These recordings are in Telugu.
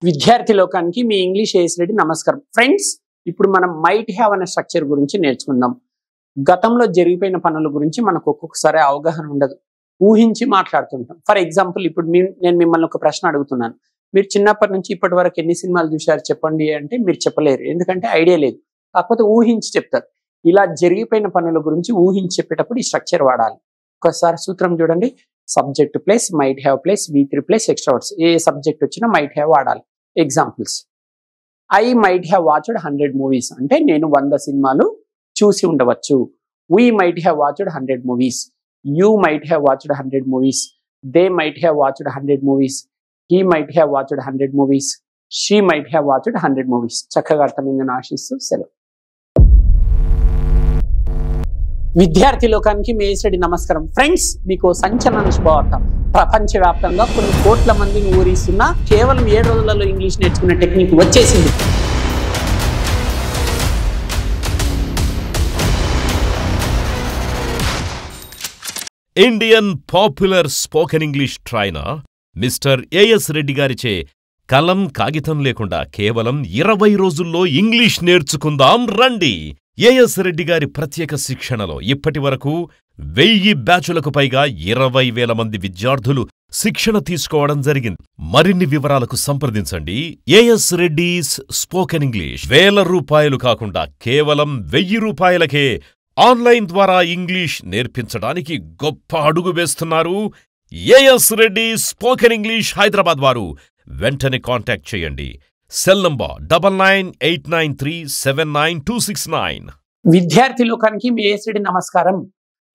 విద్యార్థి లోకానికి మీ ఇంగ్లీష్ ఏఎస్ రెడ్డి నమస్కారం. ఫ్రెండ్స్, ఇప్పుడు మనం మైట్ హ్యావ్ అనే స్ట్రక్చర్ గురించి నేర్చుకుందాం. గతంలో జరిగిపోయిన పనుల గురించి మనకు ఒక్కొక్కసారి అవగాహన ఉండదు, ఊహించి మాట్లాడుతుంటాం. ఫర్ ఎగ్జాంపుల్, ఇప్పుడు నేను మిమ్మల్ని ఒక ప్రశ్న అడుగుతున్నాను. మీరు చిన్నప్పటి నుంచి ఇప్పటి వరకు ఎన్ని సినిమాలు చూశారు చెప్పండి అంటే మీరు చెప్పలేరు, ఎందుకంటే ఐడియా లేదు. కాకపోతే ఊహించి చెప్తారు. ఇలా జరిగిపోయిన పనుల గురించి ఊహించి చెప్పేటప్పుడు ఈ స్ట్రక్చర్ వాడాలి. ఒకసారి సూత్రం చూడండి. Subject plus might have plus V3 plus extra words. A subject వచ్చినా మైట్ హ్యావ్ వాడాలి. Examples: I might have watched 100 movies అంటే నేను 100 సినిమాలు చూసి ఉండవచ్చు. We might have watched 100 movies. You might have watched 100 movies. They might have watched 100 movies. He might have watched 100 movies. She might have watched 100 movies. చక్కగా అర్థమైందని ఆశిస్తూ సెలవు. విద్యార్థి లోకానికి మీ ఏఎస్ రెడ్డి నమస్కారం. ఫ్రెండ్స్, మీకు సంచలన శుభవార్త. ప్రపంచవ్యాప్తంగా కొన్ని కోట్ల మందిని ఊరిస్తున్న కేవలం 7 రోజులలో ఇంగ్లీష్ నేర్చుకునే టెక్నిక్ వచ్చేసింది. Indian popular spoken English trainer mister A S Reddy గారిచే కలం కాగితం లేకుండా కేవలం 20 రోజుల్లో ఇంగ్లీష్ నేర్చుకుందాం రండి. ఏఎస్ రెడ్డి గారి ప్రత్యేక శిక్షణలో ఇప్పటి వరకు 1000 బ్యాచులకు పైగా 20,000 మంది విద్యార్థులు శిక్షణ తీసుకోవడం జరిగింది. మరిన్ని వివరాలకు సంప్రదించండి. As Reddy's spoken English. ₹1000 కాకుండా కేవలం ₹1000కే ఆన్లైన్ ద్వారా ఇంగ్లీష్ నేర్పించడానికి గొప్ప అడుగు వేస్తున్నారు AS Reddy spoken English Hyderabad వారు. వెంటనే కాంటాక్ట్ చేయండి. Cell number 9989379269. విద్యార్థి లోకానికి మీ ఏఎస్ రెడ్డి నమస్కారం.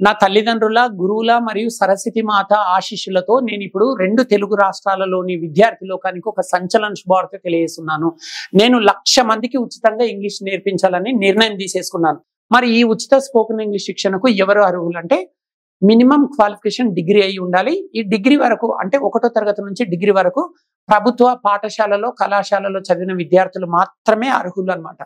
నా తల్లిదండ్రుల, గురువుల మరియు సరస్వతి మాత ఆశీస్సులతో నేను ఇప్పుడు 2 తెలుగు రాష్ట్రాలలోని విద్యార్థి లోకానికి ఒక సంచలన శుభవార్త తెలియజేస్తున్నాను. నేను 1,00,000 మందికి ఉచితంగా ఇంగ్లీష్ నేర్పించాలని నిర్ణయం తీసేసుకున్నాను. మరి ఈ ఉచిత స్పోకెన్ ఇంగ్లీష్ శిక్షణకు ఎవరు అర్హులు అంటే, మినిమం క్వాలిఫికేషన్ డిగ్రీ అయి ఉండాలి. ఈ డిగ్రీ వరకు అంటే 1వ తరగతి నుంచి డిగ్రీ వరకు ప్రభుత్వ పాఠశాలలో, కళాశాలలో చదివిన విద్యార్థులు మాత్రమే అర్హులు అన్నమాట.